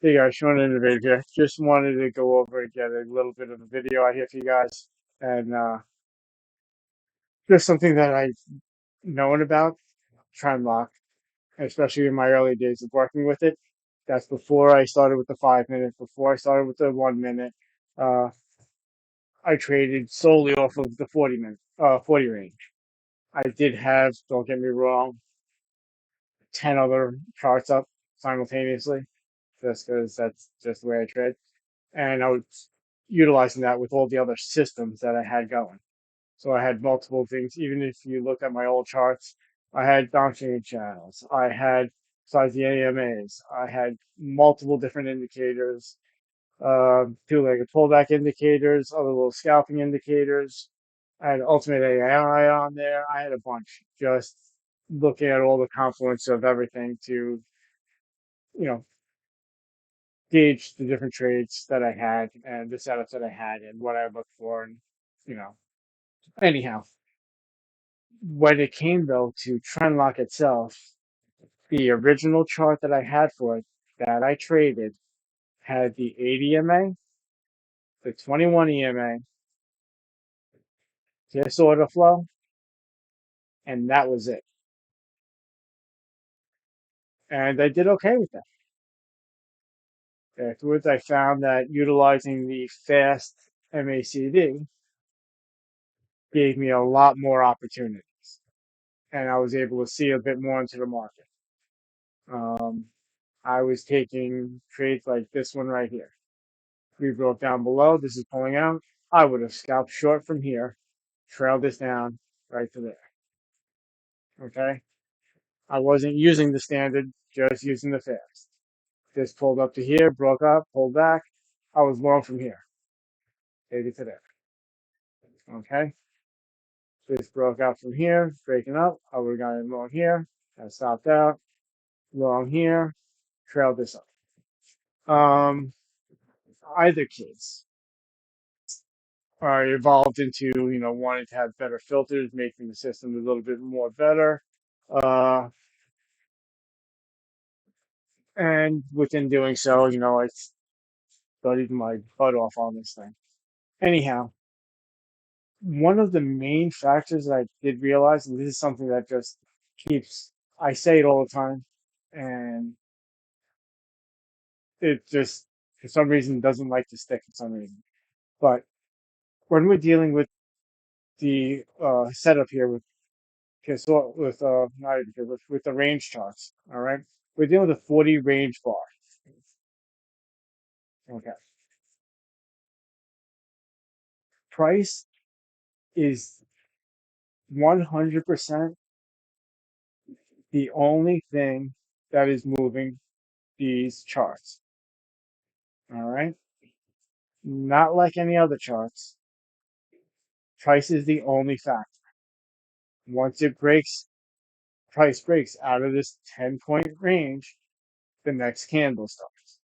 Hey guys, Sean Innovative here. Just wanted to go over and get a little bit of a video out here for you guys, and just something that I've known about TrendLock, especially in my early days of working with it. That's before I started with the 5 minute, before I started with the 1 minute. Uh, I traded solely off of the 40 range. I did have, don't get me wrong, 10 other charts up simultaneously, just because that's just the way I trade. And I was utilizing that with all the other systems that I had going. So I had multiple things. Even if you look at my old charts, I had downstream channels. I had, besides the AMAs, I had multiple different indicators, two-legged pullback indicators, other little scalping indicators. I had Ultimate AI on there. I had a bunch, just looking at all the confluence of everything to, you know, gauge the different trades that I had and the setups that I had and what I looked for. And, you know, anyhow, when it came though to Trendlock itself, the original chart that I had for it that I traded had the 80 EMA, the 21 EMA, this order flow, and that was it. And I did okay with that. Afterwards, I found that utilizing the fast MACD gave me a lot more opportunities, and I was able to see a bit more into the market. Um, I was taking trades like this one right here. We broke down below. This is pulling out. I would have scalped short from here, trailed this down right to there. Okay. I wasn't using the standard, just using the fast. This pulled up to here, broke up, pulled back. I was long from here. Take it to there. Okay. This broke out from here, breaking up. I would have gone long here. I stopped out, long here, trailed this up. Either case, evolved into, wanting to have better filters, making the system a little bit more better. Uh, and within doing so, I studied my butt off on this thing. Anyhow, one of the main factors that I did realize, and this is something that just keeps, I say it all the time, and it just, for some reason, doesn't like to stick for some reason. But when we're dealing with the setup here with okay, so not even here, with the range charts, all right, we're dealing with a 40 range bar. Okay, price is 100% the only thing that is moving these charts. All right. Not like any other charts. Price is the only factor. Once it breaks, price breaks out of this 10-point range, the next candle starts.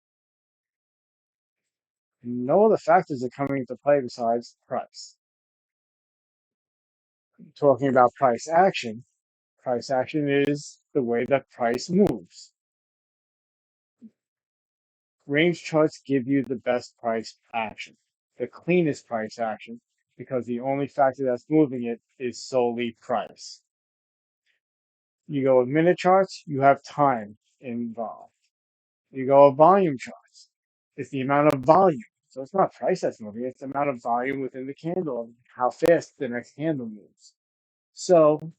No other factors are coming into play besides price. Talking about price action is the way that price moves. Range charts give you the best price action, the cleanest price action, because the only factor that's moving it is solely price. You go with minute charts, you have time involved. You go with volume charts, it's the amount of volume. So it's not price that's moving, it's the amount of volume within the candle, and how fast the next candle moves. So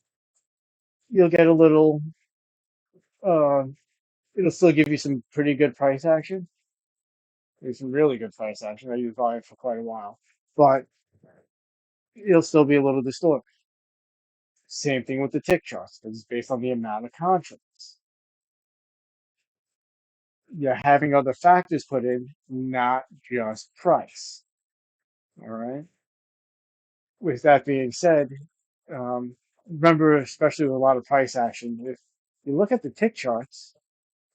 you'll get a little, uh, it'll still give you some pretty good price action. There's some really good price action. I used volume for quite a while, but it'll still be a little distorted. Same thing with the tick charts, because it's based on the amount of contracts. You're having other factors put in, not just price. All right. With that being said, remember, especially with a lot of price action, if you look at the tick charts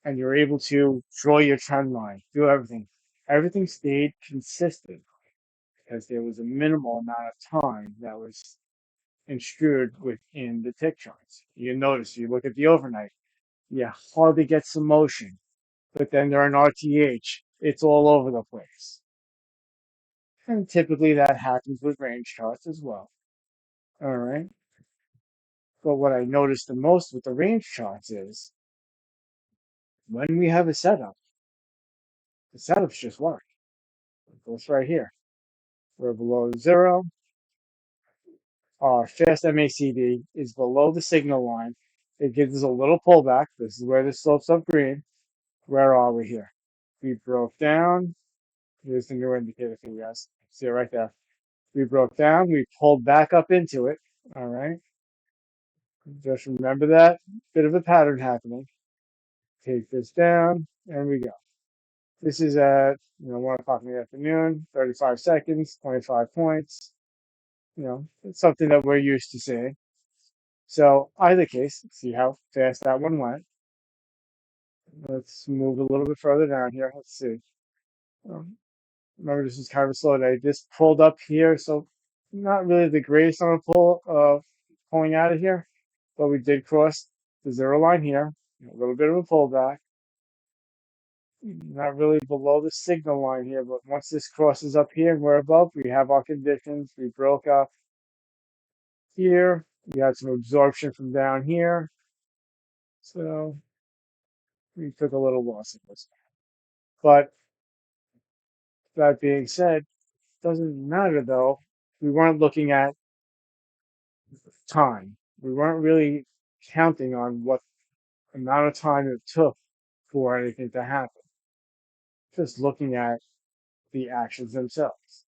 and you're able to draw your trend line, do everything, everything stayed consistent because there was a minimal amount of time that was ensured within the tick charts. You notice, you look at the overnight, you hardly get some motion. but then during RTH, it's all over the place. And typically that happens with range charts as well. All right. But what I noticed the most with the range charts is when we have a setup, the setups just work. It goes right here. We're below zero. Our fast MACD is below the signal line. It gives us a little pullback. This is where the slope's up green. Where are we here? We broke down. Here's the new indicator for you guys. See it right there. We broke down. We pulled back up into it. All right. Just remember that bit of a pattern happening. Take this down, and we go. This is at 1 o'clock in the afternoon, 35 seconds, 25 points. It's something that we're used to seeing. So either case, see how fast that one went. Let's move a little bit further down here. Let's see. Um, Remember, this is kind of a slow day. This pulled up here, so not really the greatest on a pull pulling out of here, but we did cross the zero line here. A little bit of a pullback. Not really below the signal line here, but once this crosses up here and we're above, we have our conditions. We broke up here. We had some absorption from down here. So we took a little loss in this. But that being said, doesn't matter though. We weren't looking at time. We weren't really counting on what amount of time it took for anything to happen. Just looking at the actions themselves.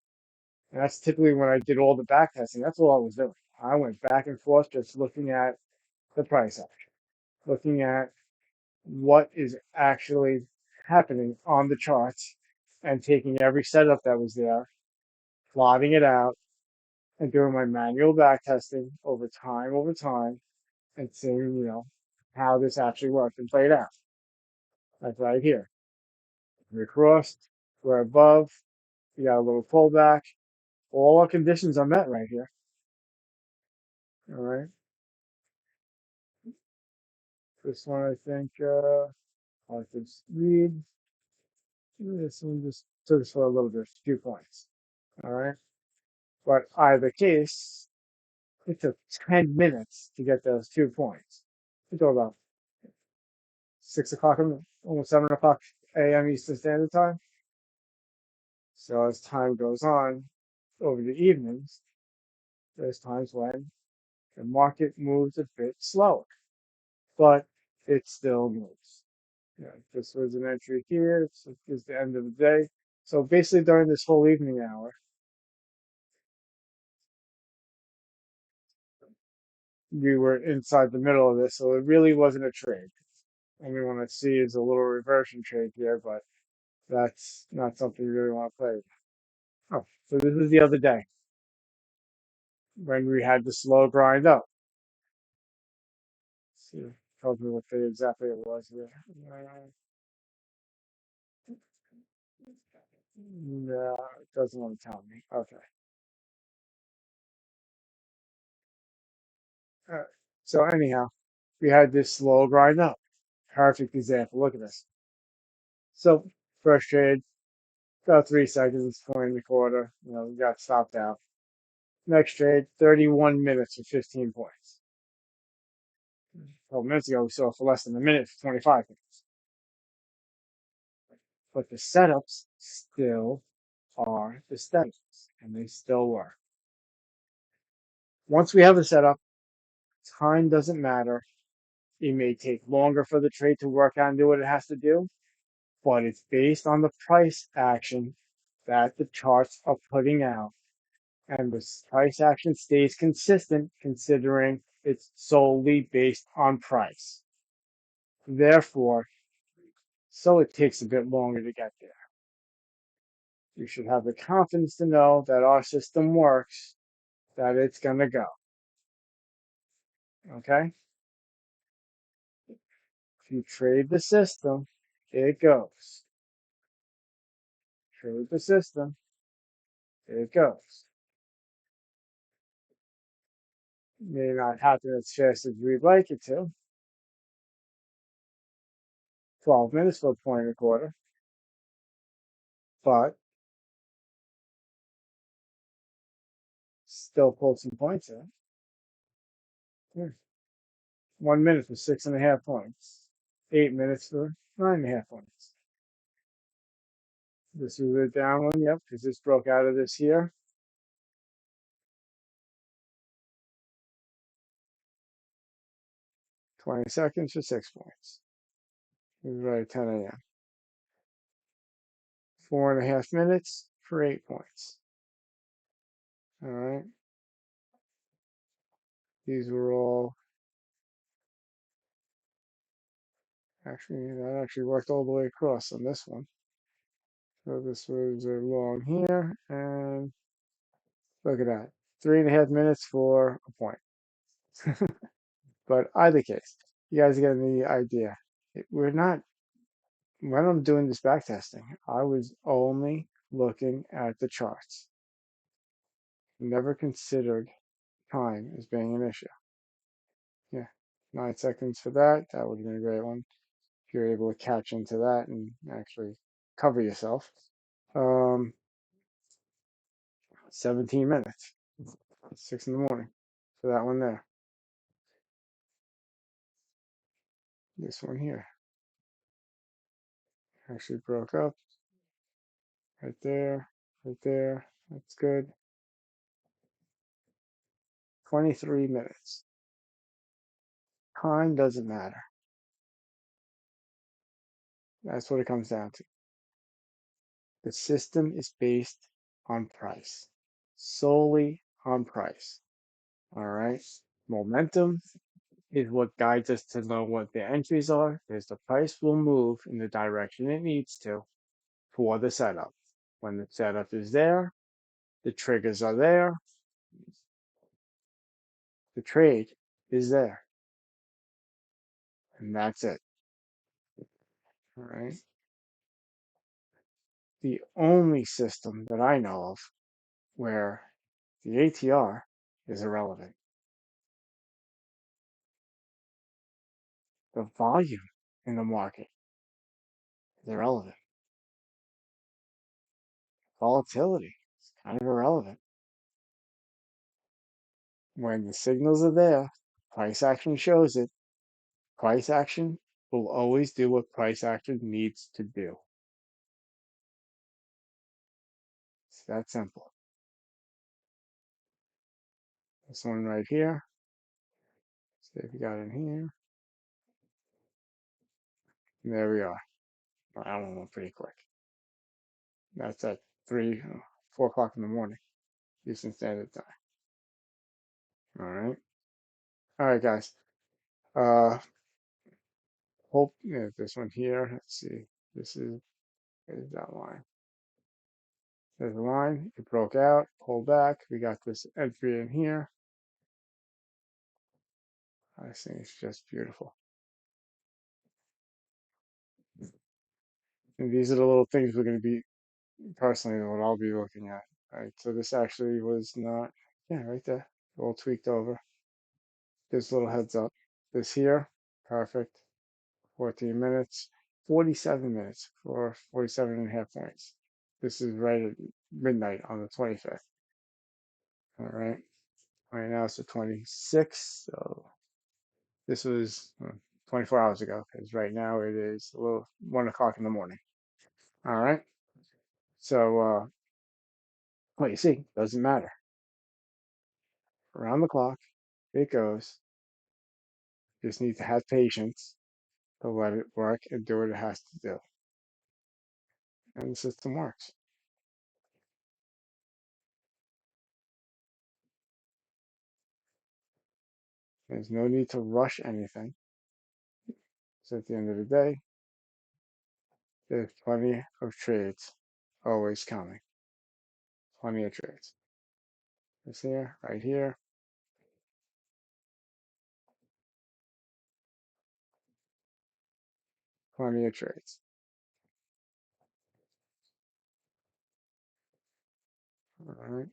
And that's typically when I did all the back testing. That's all I was doing. I went back and forth just looking at the price action, looking at what is actually happening on the charts and taking every setup that was there, plotting it out, and doing my manual back testing over time, and seeing, how this actually worked and played out. Like right here. We're crossed, we're above, we got a little pullback. All our conditions are met right here. All right. This one, I think, I'll just read. This one just took us for a little bit, a few points. All right. But either case, it took 10 minutes to get those 2 points. We go about 6 o'clock, almost 7 o'clock a.m. Eastern Standard Time. So as time goes on over the evenings, there's times when the market moves a bit slower, but it still moves. This was an entry here. It's the end of the day. So basically during this whole evening hour, we were inside the middle of this, so it really wasn't a trade. And we want to see is a little reversion trade here, but that's not something you really want to play with. Oh, so this is the other day when we had the slow grind up. Let's see, tells me what day exactly it was here. No, it doesn't want to tell me. Okay. All right. So anyhow, we had this slow grind up. Perfect example. Look at this. So first trade, about 3 seconds, point and a quarter. We got stopped out. Next trade, 31 minutes for 15 points. A couple minutes ago, we saw for less than a minute for 25 minutes. But the setups still are the setups, and they still work. Once we have a setup, time doesn't matter. It may take longer for the trade to work out and do what it has to do, but it's based on the price action that the charts are putting out. And the price action stays consistent considering it's solely based on price. Therefore, so it takes a bit longer to get there. You should have the confidence to know that our system works, that it's going to go. Okay? If you trade the system, it goes. Trade the system, it goes. May not happen as fast as we'd like it to, 12 minutes for a point and a quarter, but still pulled some points in. Yeah. 1 minute for 6.5 points. 8 minutes for 9.5 points. This is a down one, yep, because this broke out of this here. 20 seconds for 6 points. This is right at 10 a.m. 4.5 minutes for 8 points. All right. These were all actually, that actually worked all the way across on this one. So this was a long here, and look at that. 3.5 minutes for a point. But either case, you guys get the idea. We're not, when I'm doing this back testing, I was only looking at the charts. Never considered time as being an issue. Yeah, 9 seconds for that. That would have been a great one. If you're able to catch into that and actually cover yourself. Um, 17 minutes, 6 in the morning for that one there. This one here actually broke up right there, right there. That's good. 23 minutes. Time doesn't matter. That's what it comes down to. The system is based on price, solely on price. All right. Momentum is what guides us to know what the entries are, because the price will move in the direction it needs to for the setup. When the setup is there, the triggers are there, the trade is there, and that's it. All right. The only system that I know of where the ATR is irrelevant. The volume in the market is irrelevant. Volatility is kind of irrelevant. When the signals are there, price action shows it. Price action will always do what price action needs to do. It's that simple. This one right here. See if we got in here. And there we are. That one went pretty quick. That's at 4 o'clock in the morning, Eastern Standard Time. All right. All right, guys. Uh, hope yeah, this one here. Let's see. This is that line. There's a line. It broke out. Pull back. We got this entry in here. I think it's just beautiful. And these are the little things we're going to be personally what I'll be looking at. Right. So this actually was not. Yeah, right there. All tweaked over. This little heads up. This here. Perfect. 14 minutes, 47 minutes for 47.5 points. This is right at midnight on the 25th. All right. Right now it's the 26th. So this was 24 hours ago because right now it is a little 1 o'clock in the morning. All right. So, what you see doesn't matter. Around the clock, it goes. Just need to have patience to let it work and do what it has to do. And the system works. There's no need to rush anything. So at the end of the day, there's plenty of trades always coming. Plenty of trades. This here, right here, plenty of trades. All right.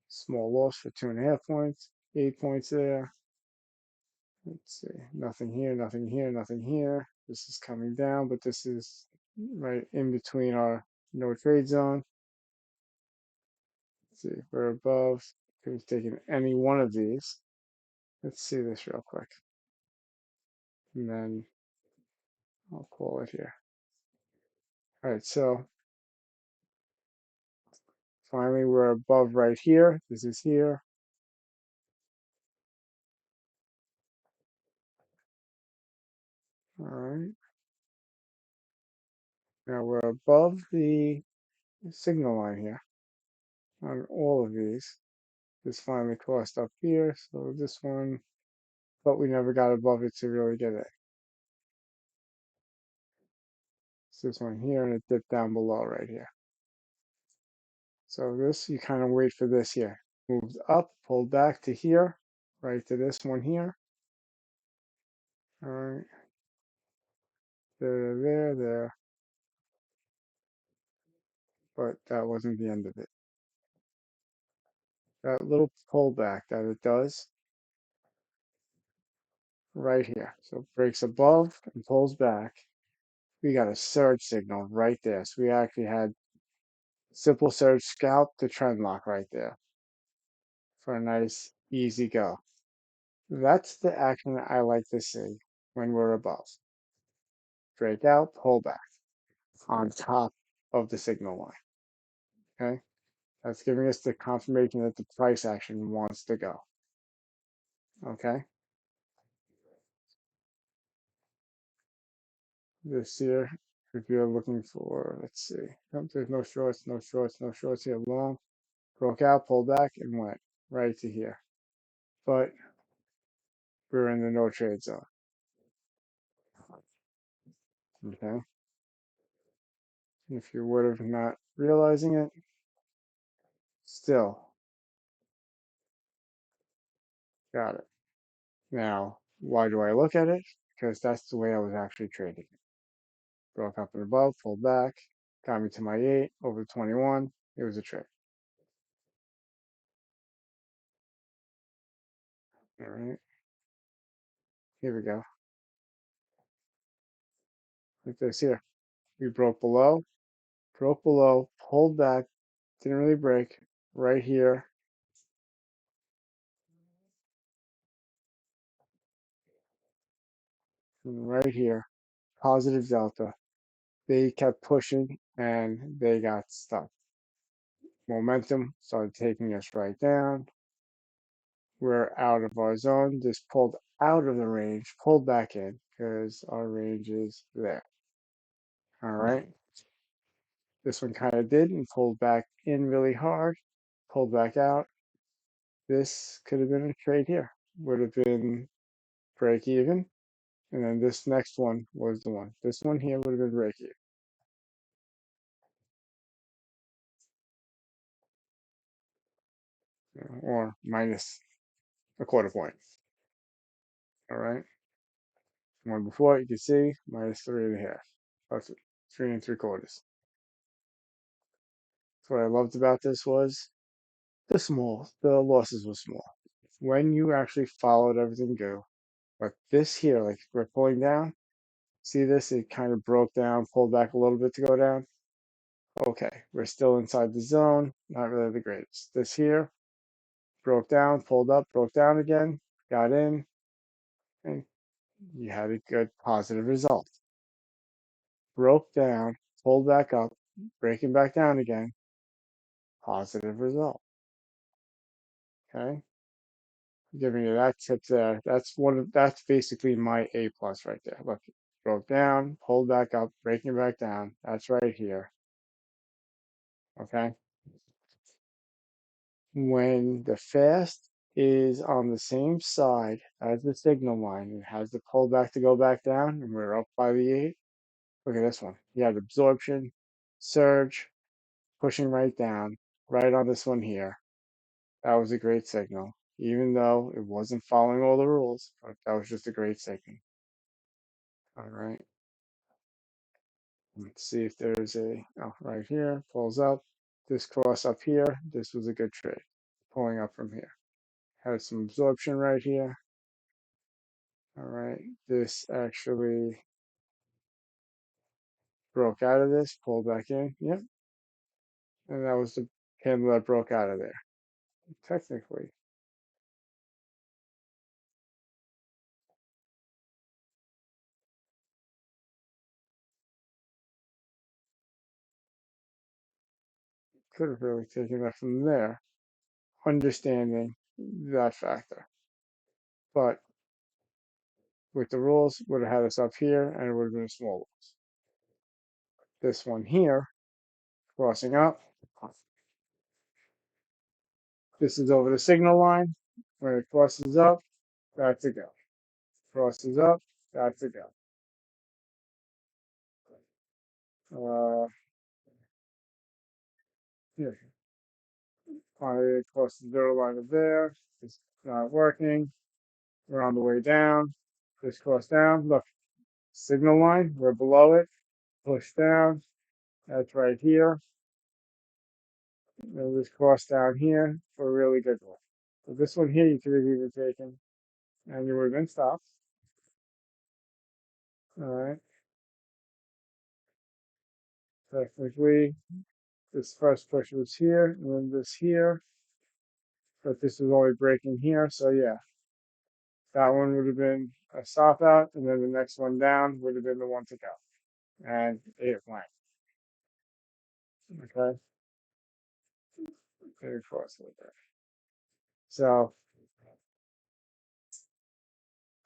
Small loss for 2.5 points, 8 points there. Let's see, nothing here, nothing here, nothing here. This is coming down, but this is right in between our no trade zone. Let's see, we're above. Could have taken any one of these. Let's see this real quick. And then I'll call it here. All right, so finally we're above right here. This is here. All right. Now we're above the signal line here on all of these. This finally crossed up here, so this one, but we never got above it to really get it. It's this one here, and it dipped down below right here. So this, you kind of wait for this here. Moved up, pulled back to here, right to this one here. All right, there, but that wasn't the end of it. That little pullback that it does right here. So it breaks above and pulls back. We got a surge signal right there. So we actually had simple surge scalp to trend lock right there for a nice easy go. That's the action that I like to see when we're above. Break out, pull back on top of the signal line. Okay, that's giving us the confirmation that the price action wants to go. Okay, this here, if you're looking for, let's see, nope, there's no shorts, no shorts, no shorts here. Long, broke out, pulled back, and went right to here. But we're in the no trade zone. Okay, if you would have not realizing it, still got it. Now, why do I look at it? Because that's the way I was actually trading it. Broke up and above, pulled back, got me to my 8 over 21. It was a trade. All right, here we go. Like this here. We broke below, pulled back, didn't really break. Right here, and right here, positive delta. They kept pushing and they got stuck. Momentum started taking us right down. We're out of our zone. This pulled out of the range, pulled back in because our range is there. All right. This one kind of did and pulled back in really hard, pulled back out. This could have been a trade here. Would have been break even. And then this next one was the one. This one here would have been break even. Or minus a quarter point. All right. One before, you can see minus 3.5. That's 3 3/4. So what I loved about this was the losses were small. When you actually followed everything go, but this here, like we're pulling down, see this? It kind of broke down, pulled back a little bit to go down. Okay, we're still inside the zone, not really the greatest. This here broke down, pulled up, broke down again, got in, and you had a good positive result. Broke down, pulled back up, breaking back down again, positive result. Okay, giving you that tip there. That's basically my A plus right there. Look, broke down, pulled back up, breaking back down. That's right here. Okay. When the fast is on the same side as the signal line, it has the pullback to go back down, and we're up by the 8. Look at this one. You have absorption, surge, pushing right down, right on this one here. That was a great signal, even though it wasn't following all the rules, but that was just a great signal. All right. Let's see if there's right here, pulls up. This cross up here, this was a good trade, pulling up from here. Had some absorption right here. All right, this actually broke out of this, pulled back in. Yep, and that was the candle that broke out of there. Technically, could have really taken that from there, understanding that factor. But with the rules, would have had us up here, and it would have been a small loss. This one here, crossing up. This is over the signal line. When it crosses up, that's a go. Crosses up, that's a go. Here, finally, it crosses the zero line of there. It's not working. We're on the way down. Just cross down. Look, signal line. We're below it. Push down. That's right here. And just cross down here for a really good one. So this one here, you could have even taken, and you would have been stopped. All right. Technically, this first push was here, and then this here, but this is only breaking here. So yeah, that one would have been a stop out, and then the next one down would have been the one to go, and it went. Okay, very close with that. So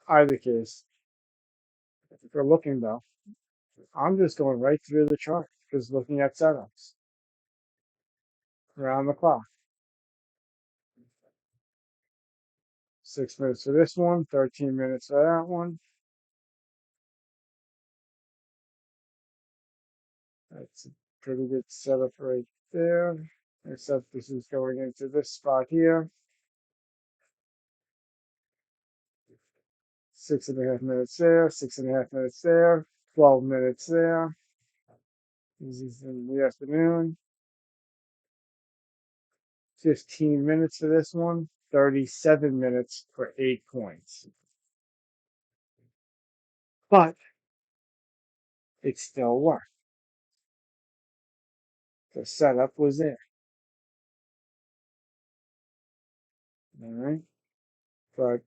either case, if you're looking though, I'm just going right through the chart, just looking at setups around the clock. 6 minutes for this one, 13 minutes for that one. That's a pretty good setup right there. Except this is going into this spot here. 6.5 minutes there, 6.5 minutes there, 12 minutes there. This is in the afternoon. 15 minutes for this one, 37 minutes for 8 coins. But it still worked. The setup was there. All right. But I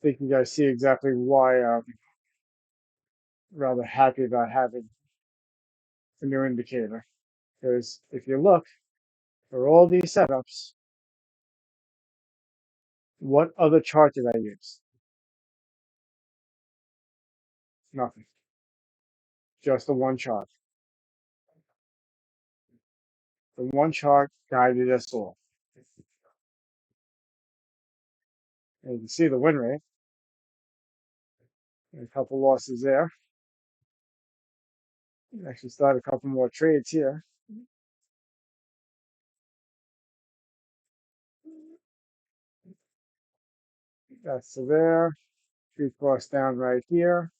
think you guys see exactly why I'm rather happy about having a new indicator. Because if you look for all these setups, what other chart did I use? Nothing. Just the one chart. The one chart guided us all. And you can see the win rate. A couple losses there. Actually started a couple more trades here. That's there. Three cross down right here.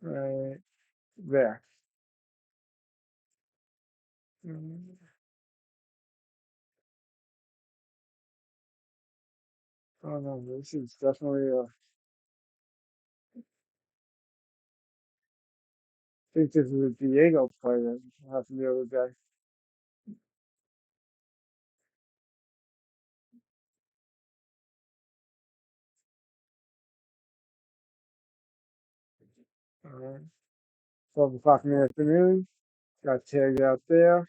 Right there. Oh no, this is definitely I think this is a Diego play that happened the other day. Alright. 12 o'clock in the afternoon. Got tagged out there.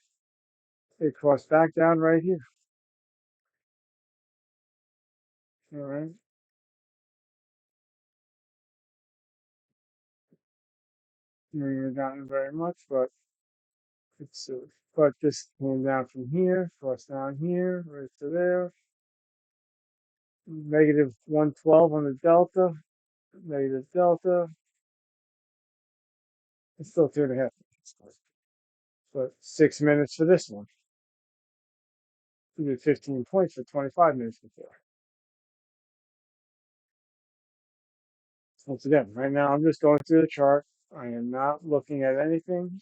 It crossed back down right here. Alright. Maybe not very much, but it's but this came down from here, crossed down here, right to there. Negative 112 on the delta. Negative delta. It's still 2.5 minutes. But 6 minutes for this one. We did 15 points for 25 minutes before. Once again, right now I'm just going through the chart. I am not looking at anything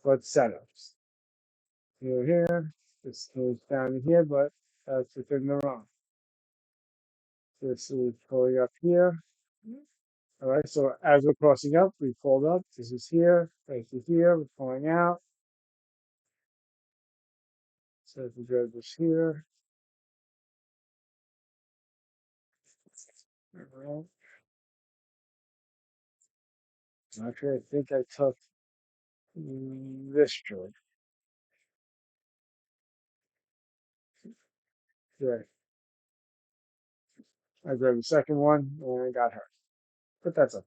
but setups. Here, this goes down here, but that's within the run. This is pulling up here. All right, so as we're crossing up, we pulled up. This is here, right to here. We're pulling out. So the red was here. All right. Actually, I think I took this joint. Right. I grabbed the second one and I got her. But that's okay.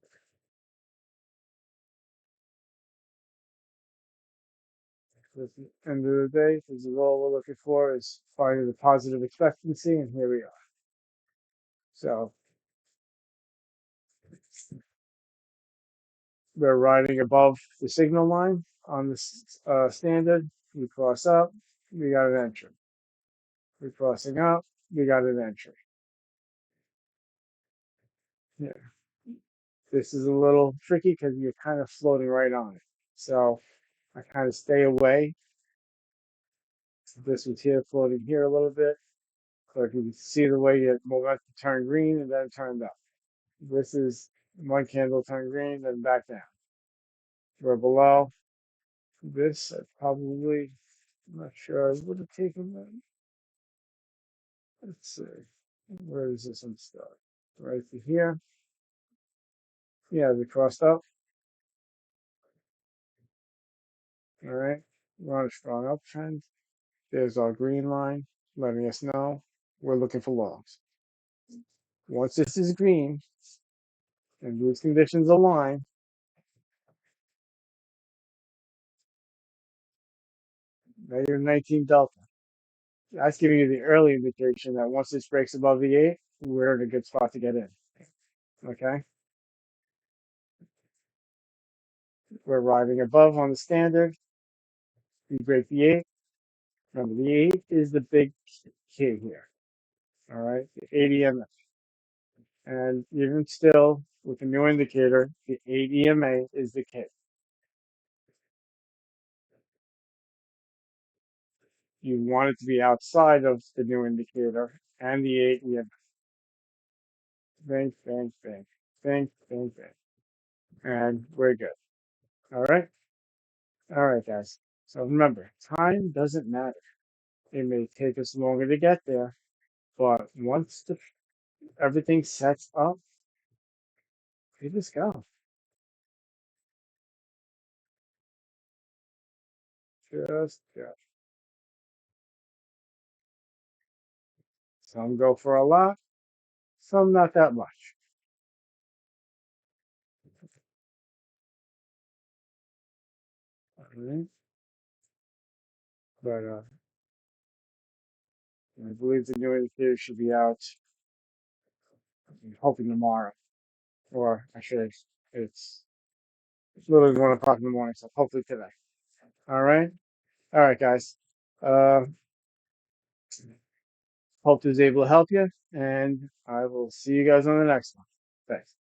At the end of the day, this is all we're looking for is finding the positive expectancy, and here we are. So we're riding above the signal line on this standard. We cross up, we got an entry. We're crossing up, we got an entry. Yeah. This is a little tricky because you're kind of floating right on it. So I kind of stay away. This was here floating here a little bit. So if you can see the way it momentum turned green and then turned up. This is one candle turned green, then back down. We're below this. I probably, I'm not sure I would have taken that. Let's see. Where does this one start? Right to here. Yeah, we crossed up. All right. We're on a strong uptrend. There's our green line letting us know we're looking for longs. Once this is green and these conditions align, -19 delta. That's giving you the early indication that once this breaks above the 8, we're in a good spot to get in. Okay? We're riding above on the standard. We break the 8. Remember, the 8 is the big key here. All right? The 8 EMA. And even still, with the new indicator, the 8 EMA is the key. You want it to be outside of the new indicator and the 8 EMA. Think, think, think, think, think, think. And we're good. All right? All right, guys. So remember, time doesn't matter. It may take us longer to get there, but once everything sets up, we just go. Just go. Some go for a lot, some not that much. All right? But I believe the new indicator should be out, I'm hoping tomorrow, or actually, it's literally 1 o'clock in the morning, so hopefully today. All right? All right, guys. Uh, hope this was able to help you, and I will see you guys on the next one. Thanks.